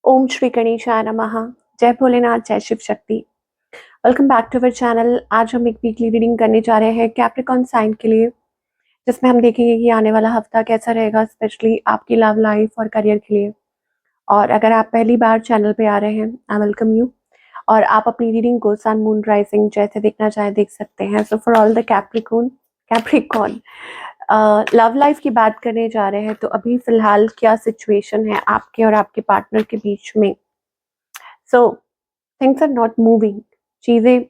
ओम श्री गणेशाय नमः। जय भोलेनाथ, जय Shiv Shakti. Welcome back to our channel. आज हम एक वीकली रीडिंग करने जा रहे हैं कैप्रिकॉर्न साइन के लिए, जिसमें हम देखेंगे कि आने वाला हफ्ता कैसा रहेगा, स्पेशली आपकी लव लाइफ और करियर के लिए। और अगर आप पहली बार चैनल पे आ रहे हैं, आई वेलकम यू। और आप अपनी रीडिंग को सन मून राइजिंग जैसे देखना चाहे देख सकते हैं। So for all the Capricorn love life की बात करने जा रहे हैं, तो अभी फिलहाल क्या सिचुएशन है आपके और आपके पार्टनर के बीच में। So things are not moving, चीजें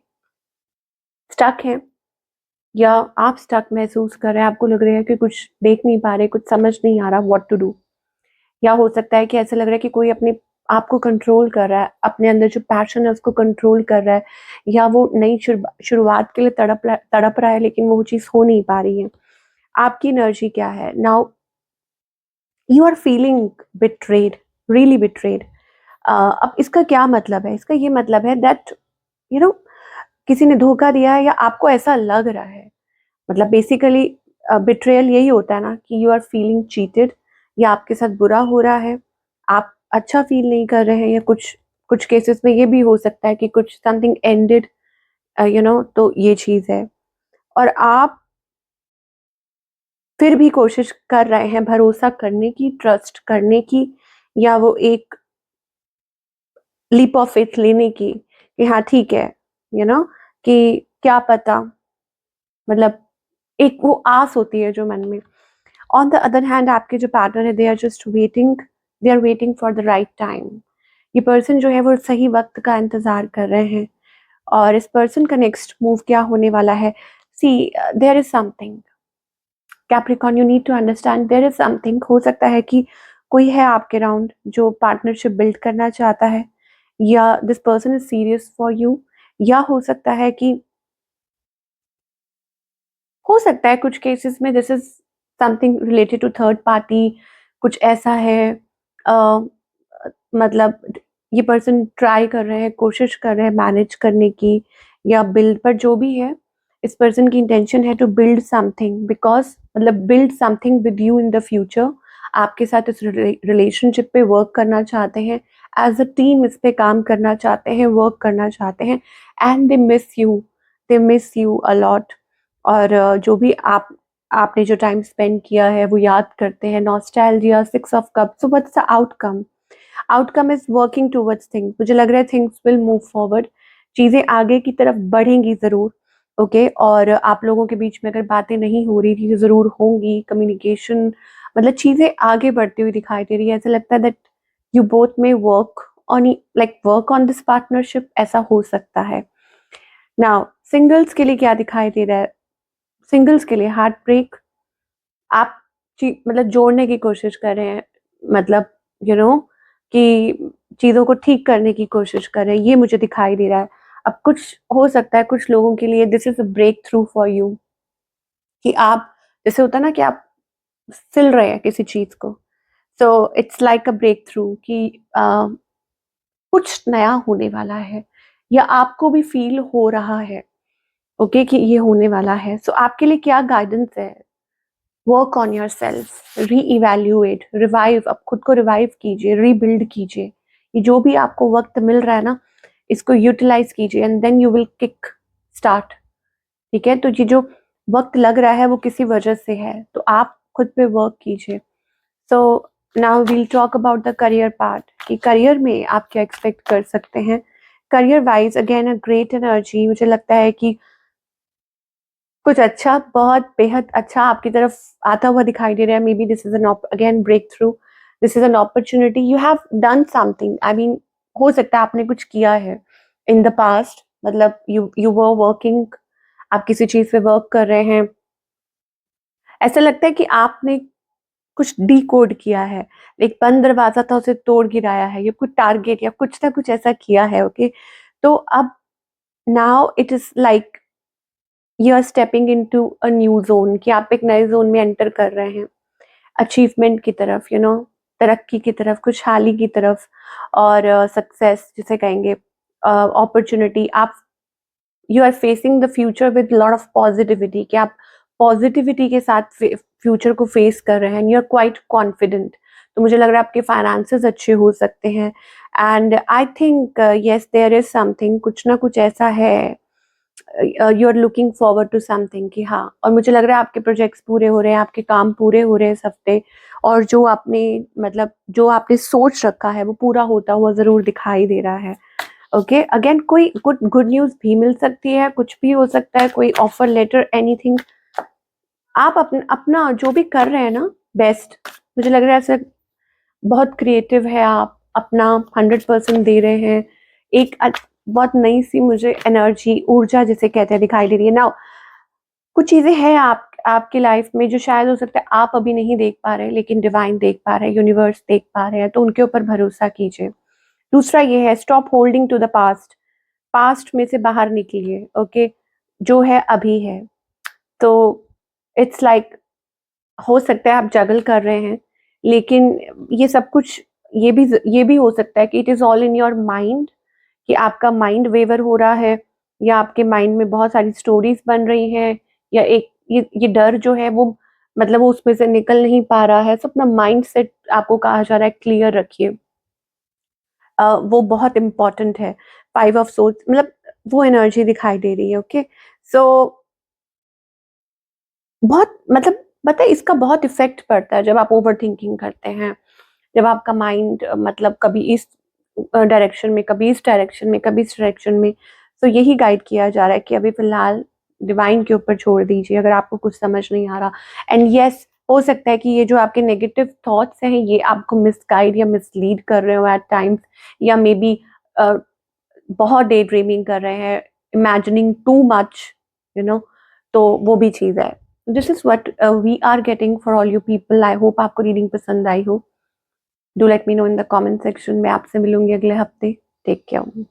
स्टक हैं, या आप स्टक महसूस कर रहे हैं, आपको लग रहा है कि कुछ देख नहीं पा रहे, कुछ समझ नहीं आ रहा व्हाट टू डू। या हो सकता है कि ऐसा लग रहा है कि कोई अपने आपको कंट्रोल कर रहा है, अपने अंदर जो पैशन है उसको कंट्रोल कर रहा है, या वो नई शुरुआत के लिए तड़प रहा है, लेकिन वो चीज हो नहीं पा रही है। आपकी एनर्जी क्या है now? You are feeling betrayed, really betrayed. अब इसका क्या मतलब है? इसका ये मतलब है दैट यू नो किसी ने धोखा दिया है, या आपको ऐसा लग रहा है। मतलब बेसिकली बिट्रेयल यही होता है ना, कि यू आर फीलिंग चीटेड, या आपके साथ बुरा हो रहा है, आप अच्छा फील नहीं कर रहे हैं, या कुछ कुछ केसेस में ये भी हो सकता है कि कुछ समथिंग एंडेड, तो ये चीज है। और आप फिर भी कोशिश कर रहे हैं भरोसा करने की, ट्रस्ट करने की, या वो एक लीप ऑफ फेथ लेने की, कि हाँ ठीक है, यू नो कि क्या पता, मतलब एक वो आस होती है जो मन में। ऑन द अदर हैंड आपके जो पार्टनर है, they are just waiting, they are waiting for the right time. ये पर्सन जो है वो सही वक्त का इंतजार कर रहे हैं। और इस पर्सन का नेक्स्ट मूव क्या होने वाला है? See, there is something, Capricorn, you need to understand, there is something. हो सकता है कि कोई है आपके राउंड जो पार्टनरशिप बिल्ड करना चाहता है, या this person is serious for you. या हो सकता है कुछ केसेस में this is something related to third party, कुछ ऐसा है। अ, मतलब ये पर्सन ट्राई कर रहे हैं, कोशिश कर रहे हैं मैनेज करने की, या बिल्ड, पर जो भी है, इस पर्सन की इंटेंशन है टू बिल्ड समथिंग, बिकॉज मतलब build something with you in the future. आपके साथ इस रिलेशनशिप पे वर्क करना चाहते हैं, एज अ टीम इस पे काम करना चाहते हैं, वर्क करना चाहते हैं। And they miss you a lot. और जो भी आपने जो टाइम स्पेंड किया है वो याद करते हैं, nostalgia, six of cups. So what's the outcome? Outcome is working towards things. मुझे लग रहा है थिंग्स विल मूव फॉरवर्ड, चीजें आगे की तरफ बढ़ेंगी जरूर। ओके और आप लोगों के बीच में अगर बातें नहीं हो रही थी तो जरूर होंगी, कम्युनिकेशन, मतलब चीजें आगे बढ़ती हुई दिखाई दे रही है। ऐसा लगता है दैट यू बोथ में वर्क ऑन दिस पार्टनरशिप, ऐसा हो सकता है। नाउ सिंगल्स के लिए क्या दिखाई दे रहा है? सिंगल्स के लिए हार्ट ब्रेक। आप मतलब जोड़ने की कोशिश कर रहे हैं, मतलब यू नो कि चीजों को ठीक करने की कोशिश कर रहे हैं, ये मुझे दिखाई दे रहा है। अब कुछ हो सकता है कुछ लोगों के लिए this is a breakthrough for you, कि आप, जैसे होता है ना कि आप सिल रहे हैं किसी चीज को, so it's like a breakthrough, कि कुछ नया होने वाला है, या आपको भी फील हो रहा है ओके कि ये होने वाला है। सो आपके लिए क्या गाइडेंस है? वर्क ऑन योर सेल्फ, री इवेल्युएट, रिवाइव, अब खुद को रिवाइव कीजिए, रीबिल्ड कीजिए। ये जो भी आपको वक्त मिल रहा है ना, इसको यूटिलाइज कीजिए, and then you will kick start. ठीक है, तो ये जो वक्त लग रहा है वो किसी वजह से है, तो आप खुद पे वर्क कीजिए। So now we'll talk about the career part, कि करियर में आप क्या एक्सपेक्ट कर सकते हैं। Career wise again a great energy. मुझे लगता है कि कुछ अच्छा, बहुत बेहद अच्छा आपकी तरफ आता हुआ दिखाई दे रहा है। Maybe this is an again breakthrough, this is an opportunity, you have done something. I mean हो सकता है आपने कुछ किया है इन द पास्ट, मतलब यू वर वर्किंग, आप किसी चीज पे वर्क कर रहे हैं। ऐसा लगता है कि आपने कुछ डी कोड किया है, एक बंद दरवाजा था उसे तोड़ गिराया है, या कुछ टारगेट या कुछ ना कुछ ऐसा किया है। ओके तो अब now it is like you are stepping into a new zone, कि आप एक नए जोन में एंटर कर रहे हैं, अचीवमेंट की तरफ, तरक्की की तरफ, खुशहाली की तरफ, और सक्सेस जिसे कहेंगे, अपॉर्चुनिटी। आप you are facing the future with lot of positivity, कि आप पॉजिटिविटी के साथ फ्यूचर को फेस कर रहे हैं, यू आर क्वाइट कॉन्फिडेंट। तो मुझे लग रहा है आपके फाइनेंसेस अच्छे हो सकते हैं and I think yes there is something, कुछ ना कुछ ऐसा है, you are looking forward to something कि हाँ, और मुझे लग रहा है आपके प्रोजेक्ट्स पूरे हो रहे हैं, आपके काम पूरे हो रहे हैं इस हफ्ते, और जो आपने मतलब जो आपने सोच रखा है वो पूरा होता हुआ ज़रूर दिखाई दे रहा है। ओके, अगेन कोई गुड गुड न्यूज़ भी मिल सकती है, कुछ भी हो सकता है, कोई ऑफर लेटर एनीथिंग। आप अपना जो भी कर रहे हैं ना बेस्ट, मुझे लग रहा है ऐसा बहुत क्रिएटिव है, आप अपना 100% दे रहे हैं। एक बहुत नई सी मुझे एनर्जी, ऊर्जा जिसे कहते हैं, दिखाई दे रही है ना। कुछ चीजें हैं आपकी लाइफ में जो शायद हो सकता है आप अभी नहीं देख पा रहे, लेकिन डिवाइन देख पा रहे हैं, यूनिवर्स देख पा रहे हैं, तो उनके ऊपर भरोसा कीजिए। दूसरा ये है, stop holding to the past, past में से बाहर निकलिए। ओके, जो है अभी है। तो इट्स लाइक हो सकता है आप जगल कर रहे हैं, लेकिन ये सब कुछ ये भी हो सकता है कि it is all in your mind, कि आपका माइंड वेवर हो रहा है, या आपके माइंड में बहुत सारी स्टोरीज बन रही हैं, या एक ये डर जो है वो मतलब वो उसमें से निकल नहीं पा रहा है। तो अपना माइंड सेट आपको कहा जा रहा है क्लियर रखिए, वो बहुत इम्पोर्टेंट है। 5 ऑफ सोर्ड्स मतलब वो एनर्जी दिखाई दे रही है। ओके, सो बहुत मतलब पता है इसका बहुत इफ़ेक्ट पड़ता है जब आप ओवरथिंकिंग करते हैं। जब आपका माइंड मतलब कभी इस डायरेक्शन में, कभी इस डायरेक्शन में, कभी इस डायरेक्शन में। तो यही गाइड किया जा रहा है कि अभी फ़िलहाल डिवाइन के ऊपर छोड़ दीजिए अगर आपको कुछ समझ नहीं आ रहा। एंड येस, हो सकता है कि ये जो आपके नेगेटिव थॉट्स हैं ये आपको मिसगाइड या मिसलीड कर रहे हो एट टाइम्स, या मेबी अ, बहुत डे ड्रीमिंग कर रहे हैं, imagining too much, you know, तो वो भी चीज़ है। This is what we are getting for all you people. I hope आपको रीडिंग पसंद आई हो। Do let me know in the comment section. मैं आपसे मिलूंगी अगले हफ्ते। Take care.